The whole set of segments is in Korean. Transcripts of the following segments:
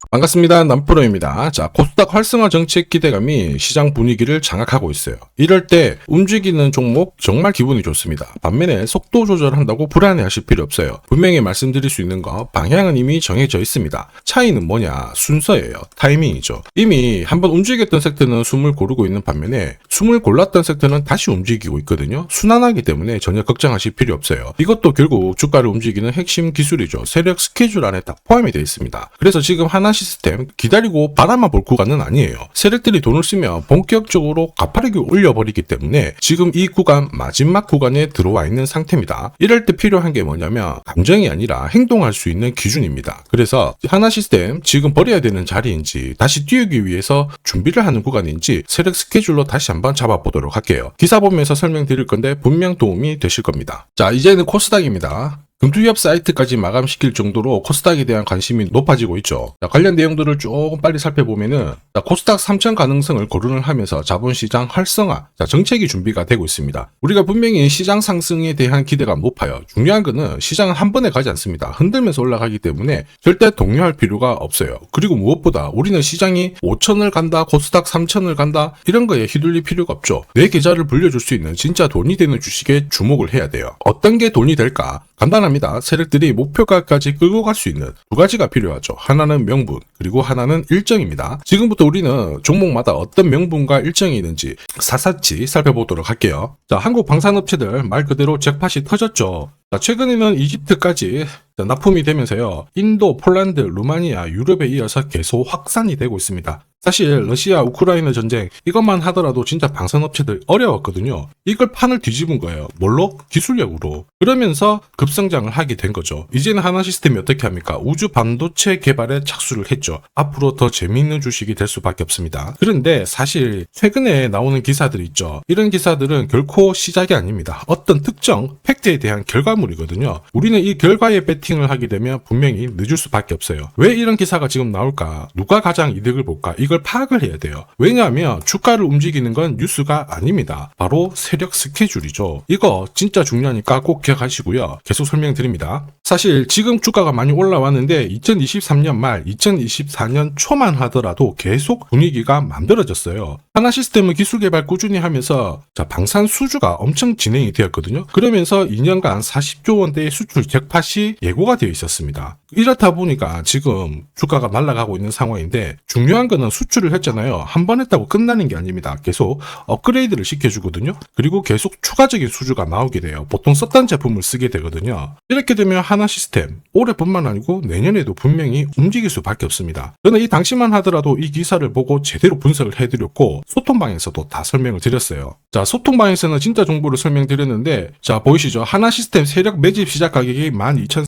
반갑습니다. 남프로입니다. 자, 코스닥 활성화 정책 기대감이 시장 분위기를 장악하고 있어요. 이럴 때 움직이는 종목 정말 기분이 좋습니다. 반면에 속도 조절한다고 불안해하실 필요 없어요. 분명히 말씀드릴 수 있는 거 방향은 이미 정해져 있습니다. 차이는 뭐냐? 순서예요. 타이밍이죠. 이미 한번 움직였던 섹터는 숨을 고르고 있는 반면에 숨을 골랐던 섹터는 다시 움직이고 있거든요. 순환하기 때문에 전혀 걱정하실 필요 없어요. 이것도 결국 주가를 움직이는 핵심 기술이죠. 세력 스케줄 안에 다 포함이 되어 있습니다. 그래서 지금 하나 시스템 기다리고 바라만 볼 구간은 아니에요. 세력들이 돈을 쓰면 본격적으로 가파르게 올려버리기 때문에 지금 이 구간 마지막 구간에 들어와 있는 상태입니다. 이럴 때 필요한 게 뭐냐면 감정이 아니라 행동할 수 있는 기준입니다. 그래서 하나 시스템 지금 버려야 되는 자리인지 다시 뛰기 위해서 준비를 하는 구간인지 세력 스케줄로 다시 한번 잡아보도록 할게요. 기사 보면서 설명드릴 건데 분명 도움이 되실 겁니다. 자, 이제는 코스닥입니다. 금투협 사이트까지 마감시킬 정도로 코스닥에 대한 관심이 높아지고 있죠. 자, 관련 내용들을 조금 빨리 살펴보면은 코스닥 3000 가능성을 거론을 하면서 자본시장 활성화, 정책이 준비가 되고 있습니다. 우리가 분명히 시장 상승에 대한 기대가 높아요. 중요한 거는 시장은 한 번에 가지 않습니다. 흔들면서 올라가기 때문에 절대 동요할 필요가 없어요. 그리고 무엇보다 우리는 시장이 5000을 간다, 코스닥 3000을 간다 이런 거에 휘둘릴 필요가 없죠. 내 계좌를 불려줄 수 있는 진짜 돈이 되는 주식에 주목을 해야 돼요. 어떤 게 돈이 될까? 간단합니다. 세력들이 목표가까지 끌고 갈 수 있는 두 가지가 필요하죠. 하나는 명분, 그리고 하나는 일정입니다. 지금부터 우리는 종목마다 어떤 명분과 일정이 있는지 샅샅이 살펴보도록 할게요. 자, 한국 방산업체들 말 그대로 잭팟이 터졌죠. 자, 최근에는 이집트까지 납품이 되면서요. 인도, 폴란드, 루마니아, 유럽에 이어서 계속 확산이 되고 있습니다. 사실 러시아 우크라이나 전쟁 이것만 하더라도 진짜 방산업체들 어려웠거든요. 이걸 판을 뒤집은 거예요. 뭘로? 기술력으로. 그러면서 급성장을 하게 된 거죠. 이제는 하나 시스템이 어떻게 합니까? 우주 반도체 개발에 착수를 했죠. 앞으로 더 재미있는 주식이 될 수밖에 없습니다. 그런데 사실 최근에 나오는 기사들 있죠. 이런 기사들은 결코 시작이 아닙니다. 어떤 특정 팩트에 대한 결과물이거든요. 우리는 이 결과에 배팅을 하게 되면 분명히 늦을 수밖에 없어요. 왜 이런 기사가 지금 나올까? 누가 가장 이득을 볼까? 이걸 파악을 해야 돼요. 왜냐하면 주가를 움직이는 건 뉴스가 아닙니다. 바로 세력 스케줄이죠. 이거 진짜 중요하니까 꼭 기억하시고요. 계속 설명드립니다. 사실 지금 주가가 많이 올라왔는데 2023년 말 2024년 초만 하더라도 계속 분위기가 만들어졌어요. 하나 시스템은 기술 개발 꾸준히 하면서 방산 수주가 엄청 진행이 되었거든요. 그러면서 2년간 40조 원대의 수출 잭팟이 예고가 되어 있었습니다. 이렇다 보니까 지금 주가가 날아가고 있는 상황인데 중요한 거는 수출을 했잖아요. 한 번 했다고 끝나는 게 아닙니다. 계속 업그레이드를 시켜주거든요. 그리고 계속 추가적인 수주가 나오게 돼요. 보통 썼던 제품을 쓰게 되거든요. 이렇게 되면 하나 시스템 올해뿐만 아니고 내년에도 분명히 움직일 수밖에 없습니다. 저는 이 당시만 하더라도 이 기사를 보고 제대로 분석을 해드렸고 소통방에서도 다 설명을 드렸어요. 자, 소통방에서는 진짜 정보를 설명드렸는데 자, 보이시죠? 하나 시스템 세력 매집 시작 가격이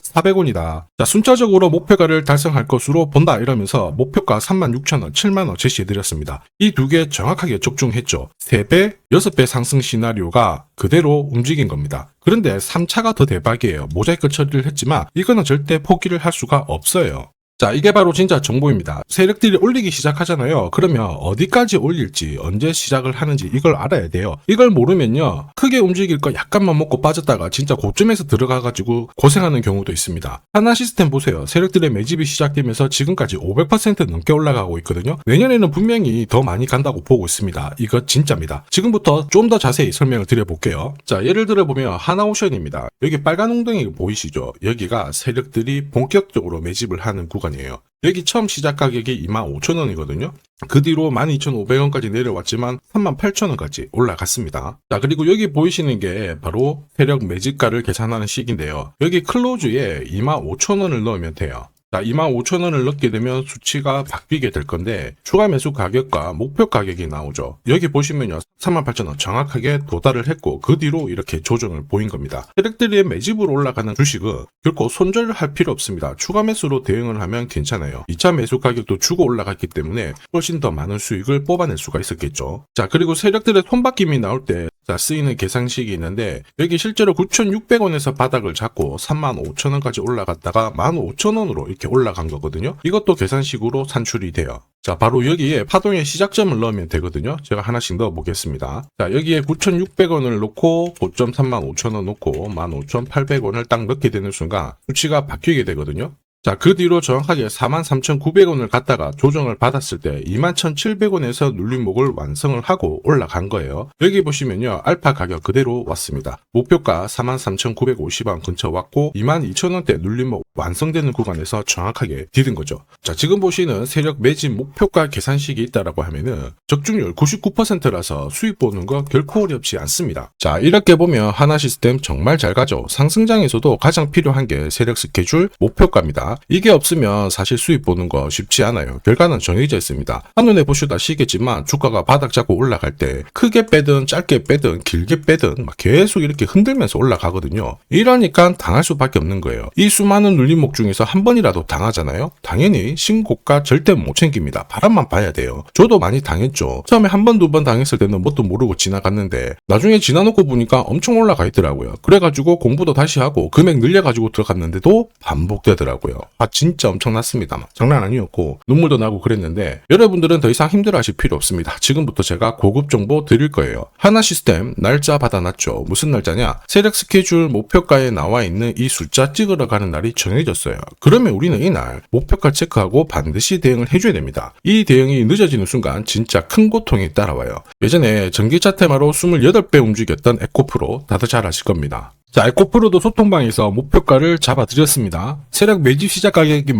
12,400원이다. 자, 순차적으로 목표가를 달성할 것으로 본다 이러면서 목표가 36,000원, 7만원 제시해드렸습니다. 이 두 개 정확하게 적중했죠. 3배, 6배 상승 시나리오가 그대로 움직인 겁니다. 그런데 3차가 더 대박이에요. 모자이크 처리를 했지만 이거는 절대 포기를 할 수가 없어요. 자, 이게 바로 진짜 정보입니다. 세력들이 올리기 시작하잖아요. 그러면 어디까지 올릴지, 언제 시작을 하는지 이걸 알아야 돼요. 이걸 모르면요. 크게 움직일 거 약간만 먹고 빠졌다가 진짜 고점에서 들어가가지고 고생하는 경우도 있습니다. 하나 시스템 보세요. 세력들의 매집이 시작되면서 지금까지 500% 넘게 올라가고 있거든요. 내년에는 분명히 더 많이 간다고 보고 있습니다. 이거 진짜입니다. 지금부터 좀 더 자세히 설명을 드려볼게요. 자, 예를 들어보면 하나오션입니다. 여기 빨간 웅덩이 보이시죠? 여기가 세력들이 본격적으로 매집을 하는 구간 이에요. 여기 처음 시작 가격이 25,000원이거든요. 그 뒤로 12,500원까지 내려왔지만 38,000원까지 올라갔습니다. 자, 그리고 여기 보이시는 게 바로 세력 매집가를 계산하는 식인데요. 여기 클로즈에 25,000원을 넣으면 돼요. 자, 25,000원을 넣게 되면 수치가 바뀌게 될 건데 추가 매수 가격과 목표 가격이 나오죠. 여기 보시면요. 38,000원 정확하게 도달을 했고 그 뒤로 이렇게 조정을 보인 겁니다. 세력들이 매집으로 올라가는 주식은 결코 손절할 필요 없습니다. 추가 매수로 대응을 하면 괜찮아요. 2차 매수 가격도 주고 올라갔기 때문에 훨씬 더 많은 수익을 뽑아낼 수가 있었겠죠. 자, 그리고 세력들의 손바뀜이 나올 때 쓰이는 계산식이 있는데 여기 실제로 9,600원에서 바닥을 잡고 35,000원까지 올라갔다가 15,000원으로 이렇게 올라간 거거든요. 이것도 계산식으로 산출이 돼요. 자, 바로 여기에 파동의 시작점을 넣으면 되거든요. 제가 하나씩 넣어 보겠습니다. 자, 여기에 9,600원을 놓고 고점 35,000원 놓고 15,800원을 딱 넣게 되는 순간 수치가 바뀌게 되거든요. 자, 그 뒤로 정확하게 43,900원을 갖다가 조정을 받았을 때 21,700원에서 눌림목을 완성을 하고 올라간 거예요. 여기 보시면요, 알파 가격 그대로 왔습니다. 목표가 43,950원 근처 왔고 22,000원대 눌림목 완성되는 구간에서 정확하게 디딘 거죠. 자, 지금 보시는 세력 매집 목표가 계산식이 있다라고 하면은 적중률 99%라서 수익 보는 거 결코 어렵지 않습니다. 자, 이렇게 보면 하나시스템 정말 잘 가죠. 상승장에서도 가장 필요한 게 세력 스케줄 목표가입니다. 이게 없으면 사실 수익 보는 거 쉽지 않아요. 결과는 정해져 있습니다. 한눈에 보셔도 아시겠지만 주가가 바닥 잡고 올라갈 때 크게 빼든 짧게 빼든 길게 빼든 막 계속 이렇게 흔들면서 올라가거든요. 이러니까 당할 수밖에 없는 거예요. 이 수많은 눌림목 중에서 한 번이라도 당하잖아요. 당연히 신고가 절대 못 챙깁니다. 바람만 봐야 돼요. 저도 많이 당했죠. 처음에 한 번, 두 번 당했을 때는 뭣도 모르고 지나갔는데 나중에 지나놓고 보니까 엄청 올라가 있더라고요. 그래가지고 공부도 다시 하고 금액 늘려가지고 들어갔는데도 반복되더라고요. 진짜 엄청났습니다. 장난 아니었고 눈물도 나고 그랬는데 여러분들은 더 이상 힘들어하실 필요 없습니다. 지금부터 제가 고급 정보 드릴 거예요. 하나시스템 날짜 받아놨죠. 무슨 날짜냐? 세력 스케줄 목표가에 나와 있는 이 숫자 찍으러 가는 날이 정해졌어요. 그러면 우리는 이날 목표가 체크하고 반드시 대응을 해줘야 됩니다. 이 대응이 늦어지는 순간 진짜 큰 고통이 따라와요. 예전에 전기차 테마로 28배 움직였던 에코프로 다들 잘 아실 겁니다. 자, 에코프로도 소통방에서 목표가를 잡아드렸습니다. 세력 매집 시작 가격이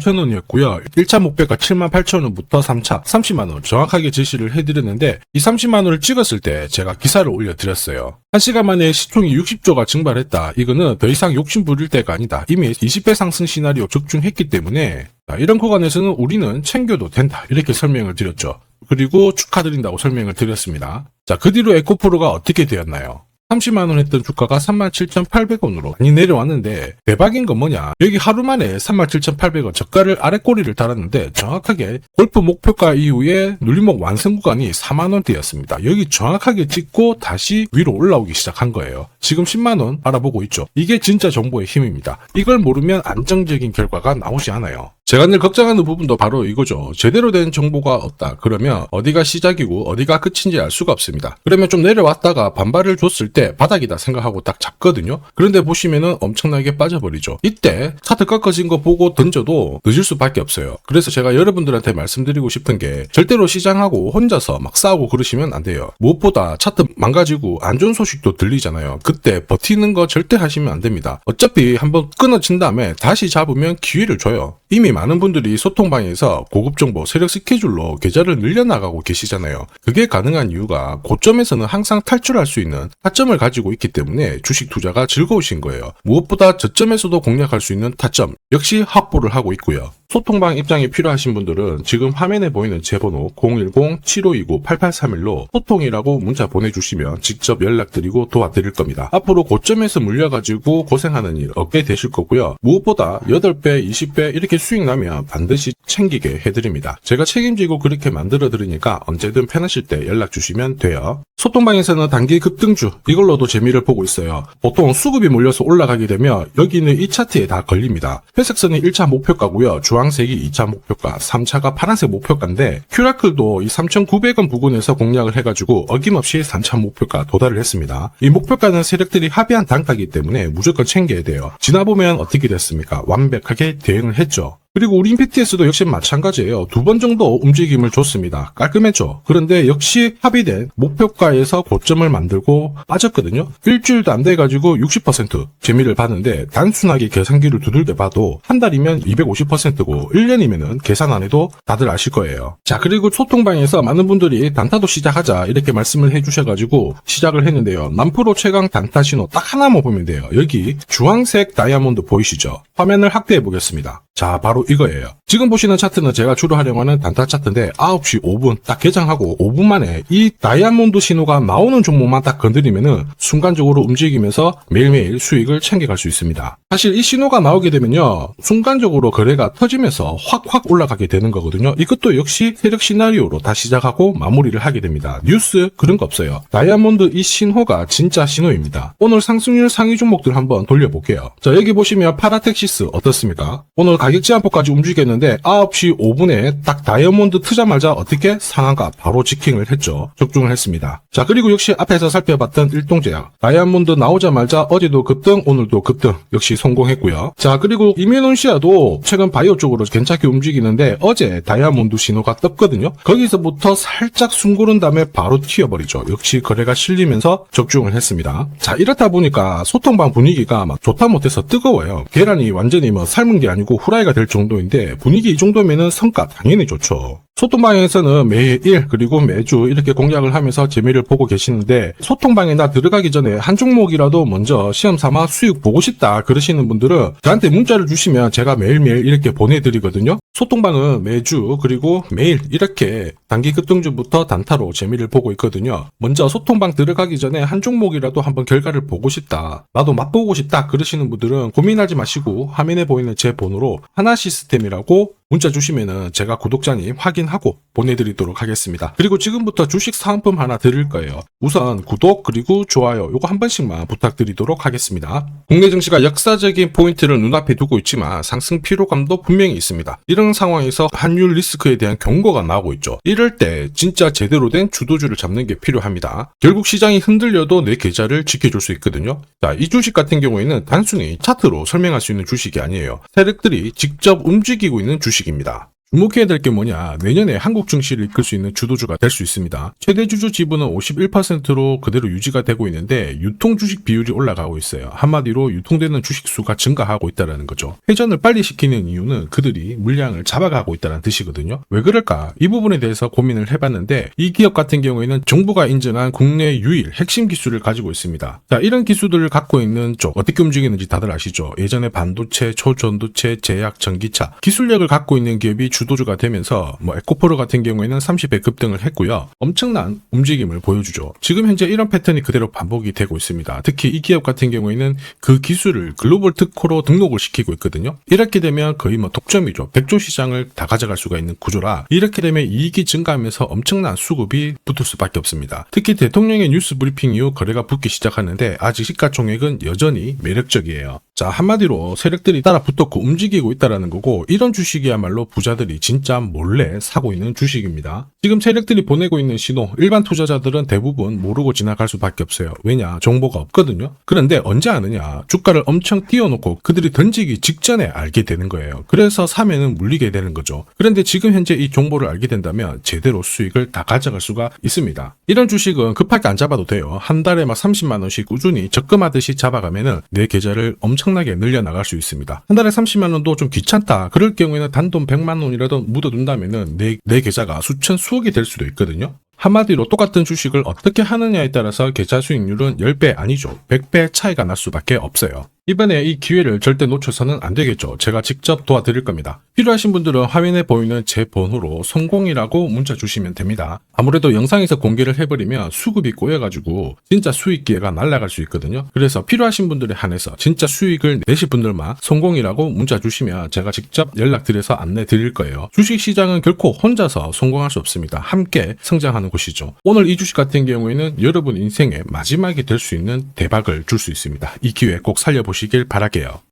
13,000원이었고요. 1차 목표가 78,000원부터 3차 30만원 정확하게 제시를 해드렸는데 이 30만원을 찍었을 때 제가 기사를 올려드렸어요. 1시간 만에 시총이 60조가 증발했다. 이거는 더 이상 욕심 부릴 때가 아니다. 이미 20배 상승 시나리오 적중했기 때문에 이런 구간에서는 우리는 챙겨도 된다. 이렇게 설명을 드렸죠. 그리고 축하드린다고 설명을 드렸습니다. 자, 그 뒤로 에코프로가 어떻게 되었나요? 30만원 했던 주가가 37,800원으로 많이 내려왔는데 대박인 건 뭐냐, 여기 하루 만에 37,800원 저가를 아래꼬리를 달았는데 정확하게 골프 목표가 이후에 눌림목 완성 구간이 4만원대였습니다. 여기 정확하게 찍고 다시 위로 올라오기 시작한 거예요. 지금 10만원 알아보고 있죠. 이게 진짜 정보의 힘입니다. 이걸 모르면 안정적인 결과가 나오지 않아요. 제가 늘 걱정하는 부분도 바로 이거죠. 제대로 된 정보가 없다. 그러면 어디가 시작이고 어디가 끝인지 알 수가 없습니다. 그러면 좀 내려왔다가 반발을 줬을 때 바닥이다 생각하고 딱 잡거든요. 그런데 보시면은 엄청나게 빠져버리죠. 이때 차트 꺾어진 거 보고 던져도 늦을 수밖에 없어요. 그래서 제가 여러분들한테 말씀드리고 싶은 게 절대로 시장하고 혼자서 막 싸우고 그러시면 안 돼요. 무엇보다 차트 망가지고 안 좋은 소식도 들리잖아요. 그때 버티는 거 절대 하시면 안 됩니다. 어차피 한번 끊어진 다음에 다시 잡으면 기회를 줘요. 이미 많은 분들이 소통방에서 고급 정보 세력 스케줄로 계좌를 늘려나가고 계시잖아요. 그게 가능한 이유가 고점에서는 항상 탈출할 수 있는 타점을 가지고 있기 때문에 주식 투자가 즐거우신 거예요. 무엇보다 저점에서도 공략할 수 있는 타점 역시 확보를 하고 있고요. 소통방 입장이 필요하신 분들은 지금 화면에 보이는 제 번호 010-7529-8831로 소통이라고 문자 보내주시면 직접 연락드리고 도와드릴 겁니다. 앞으로 고점에서 물려가지고 고생하는 일 없게 되실 거고요. 무엇보다 8배, 20배 이렇게 수익 나면 반드시 챙기게 해드립니다. 제가 책임지고 그렇게 만들어드리니까 언제든 편하실 때 연락 주시면 돼요. 소통방에서는 단기 급등주 이걸로도 재미를 보고 있어요. 보통 수급이 몰려서 올라가게 되면 여기는 이 차트에 다 걸립니다. 회색선이 1차 목표가고요. 주황색이 2차 목표가, 3차가 파란색 목표가인데 큐라클도 이 3,900원 부근에서 공략을 해가지고 어김없이 3차 목표가 도달을 했습니다. 이 목표가는 세력들이 합의한 단가이기 때문에 무조건 챙겨야 돼요. 지나보면 어떻게 됐습니까? 완벽하게 대응을 했죠. 그리고 우리 임팩트에서도 역시 마찬가지예요. 2번 정도 움직임을 줬습니다. 깔끔했죠. 그런데 역시 합의된 목표가에서 고점을 만들고 빠졌거든요. 일주일도 안 돼가지고 60% 재미를 봤는데 단순하게 계산기를 두들겨 봐도 한 달이면 250%고 1년이면은 계산 안 해도 다들 아실 거예요. 자, 그리고 소통방에서 많은 분들이 단타도 시작하자 이렇게 말씀을 해주셔가지고 시작을 했는데요. 남프로 최강 단타 신호 딱 하나만 보면 돼요. 여기 주황색 다이아몬드 보이시죠? 화면을 확대해 보겠습니다. 자, 바로 이거예요. 지금 보시는 차트는 제가 주로 활용하는 단타 차트인데 9시 5분 딱 개장하고 5분 만에 이 다이아몬드 신호가 나오는 종목만 딱 건드리면은 순간적으로 움직이면서 매일매일 수익을 챙겨갈 수 있습니다. 사실 이 신호가 나오게 되면요, 순간적으로 거래가 터지면서 확 올라가게 되는 거거든요. 이것도 역시 세력 시나리오로 다 시작하고 마무리를 하게 됩니다. 뉴스 그런 거 없어요. 다이아몬드 이 신호가 진짜 신호입니다. 오늘 상승률 상위 종목들 한번 돌려볼게요. 자, 여기 보시면 파라텍시스 어떻습니까? 오늘 가격 제한폭까지 움직였는데 있었는데 9시 5분에 딱 다이아몬드 트자마자 어떻게 상한가 바로 지킹을 했죠. 적중을 했습니다. 자, 그리고 역시 앞에서 살펴봤던 일동제약 다이아몬드 나오자마자 어제도 급등 오늘도 급등 역시 성공했고요. 자, 그리고 이메논시아도 최근 바이오 쪽으로 괜찮게 움직이는데 어제 다이아몬드 신호가 떴거든요. 거기서부터 살짝 숨 고른 다음에 바로 튀어버리죠. 역시 거래가 실리면서 적중을 했습니다. 자, 이렇다 보니까 소통방 분위기가 막 좋다 못해서 뜨거워요. 계란이 완전히 뭐 삶은 게 아니고 후라이가 될 정도인데 분위기 이 정도면은 성과 당연히 좋죠. 소통방에서는 매일 그리고 매주 이렇게 공략을 하면서 재미를 보고 계시는데 소통방에 나 들어가기 전에 한 종목이라도 먼저 시험 삼아 수익 보고 싶다 그러시는 분들은 저한테 문자를 주시면 제가 매일매일 이렇게 보내드리거든요. 소통방은 매주 그리고 매일 이렇게 단기 급등주부터 단타로 재미를 보고 있거든요. 먼저 소통방 들어가기 전에 한 종목이라도 한번 결과를 보고 싶다, 나도 맛보고 싶다 그러시는 분들은 고민하지 마시고 화면에 보이는 제 번호로 하나시스템이라고 문자 주시면은 제가 구독자님 확인하고 보내드리도록 하겠습니다. 그리고 지금부터 주식 사은품 하나 드릴 거예요. 우선 구독 그리고 좋아요 요거 한 번씩만 부탁드리도록 하겠습니다. 국내 증시가 역사적인 포인트를 눈앞에 두고 있지만 상승 피로감도 분명히 있습니다. 이런 상황에서 환율 리스크에 대한 경고가 나오고 있죠. 이럴 때 진짜 제대로 된 주도주를 잡는 게 필요합니다. 결국 시장이 흔들려도 내 계좌를 지켜줄 수 있거든요. 자, 이 주식 같은 경우에는 단순히 차트로 설명할 수 있는 주식이 아니에요. 세력들이 직접 움직이고 있는 주식 입니다. 주목해야 될 게 뭐냐, 내년에 한국 증시를 이끌 수 있는 주도주가 될 수 있습니다. 최대 주주 지분은 51%로 그대로 유지가 되고 있는데 유통 주식 비율이 올라가고 있어요. 한마디로 유통되는 주식 수가 증가하고 있다는 거죠. 회전을 빨리 시키는 이유는 그들이 물량을 잡아가고 있다는 뜻이거든요. 왜 그럴까? 이 부분에 대해서 고민을 해봤는데 이 기업 같은 경우에는 정부가 인정한 국내 유일 핵심 기술을 가지고 있습니다. 자, 이런 기술들을 갖고 있는 쪽 어떻게 움직이는지 다들 아시죠? 예전에 반도체, 초전도체, 제약, 전기차 기술력을 갖고 있는 기업이 주도주가 되면서 에코프로 같은 경우에는 30배 급등을 했고요. 엄청난 움직임을 보여주죠. 지금 현재 이런 패턴이 그대로 반복이 되고 있습니다. 특히 이 기업 같은 경우에는 그 기술을 글로벌 특허로 등록을 시키고 있거든요. 이렇게 되면 거의 독점이죠. 100조 시장을 다 가져갈 수가 있는 구조라 이렇게 되면 이익이 증가하면서 엄청난 수급이 붙을 수밖에 없습니다. 특히 대통령의 뉴스 브리핑 이후 거래가 붙기 시작하는데 아직 시가총액은 여전히 매력적이에요. 자, 한마디로 세력들이 따라 붙었고 움직이고 있다는 거고 이런 주식이야말로 부자들이 진짜 몰래 사고 있는 주식입니다. 지금 세력들이 보내고 있는 신호 일반 투자자들은 대부분 모르고 지나갈 수밖에 없어요. 왜냐? 정보가 없거든요. 그런데 언제 아느냐? 주가를 엄청 띄워놓고 그들이 던지기 직전에 알게 되는 거예요. 그래서 사면은 물리게 되는 거죠. 그런데 지금 현재 이 정보를 알게 된다면 제대로 수익을 다 가져갈 수가 있습니다. 이런 주식은 급하게 안 잡아도 돼요. 한 달에 30만 원씩 꾸준히 적금하듯이 잡아가면은 내 계좌를 엄청나게 늘려나갈 수 있습니다. 한 달에 30만 원도 좀 귀찮다. 그럴 경우에는 단돈 100만 원이라도 묻어둔다면은 내 계좌가 수천 수억이 될 수도 있거든요. 한마디로 똑같은 주식을 어떻게 하느냐에 따라서 계좌 수익률은 10배 아니죠. 100배 차이가 날 수밖에 없어요. 이번에 이 기회를 절대 놓쳐서는 안 되겠죠. 제가 직접 도와드릴 겁니다. 필요하신 분들은 화면에 보이는 제 번호로 성공이라고 문자 주시면 됩니다. 아무래도 영상에서 공개를 해버리면 수급이 꼬여가지고 진짜 수익 기회가 날아갈 수 있거든요. 그래서 필요하신 분들에 한해서 진짜 수익을 내실 분들만 성공이라고 문자 주시면 제가 직접 연락드려서 안내 드릴 거예요. 주식시장은 결코 혼자서 성공할 수 없습니다. 함께 성장하는 곳이죠. 오늘 이 주식 같은 경우에는 여러분 인생의 마지막이 될 수 있는 대박을 줄 수 있습니다. 이 기회 꼭 살려보시길 바랄게요.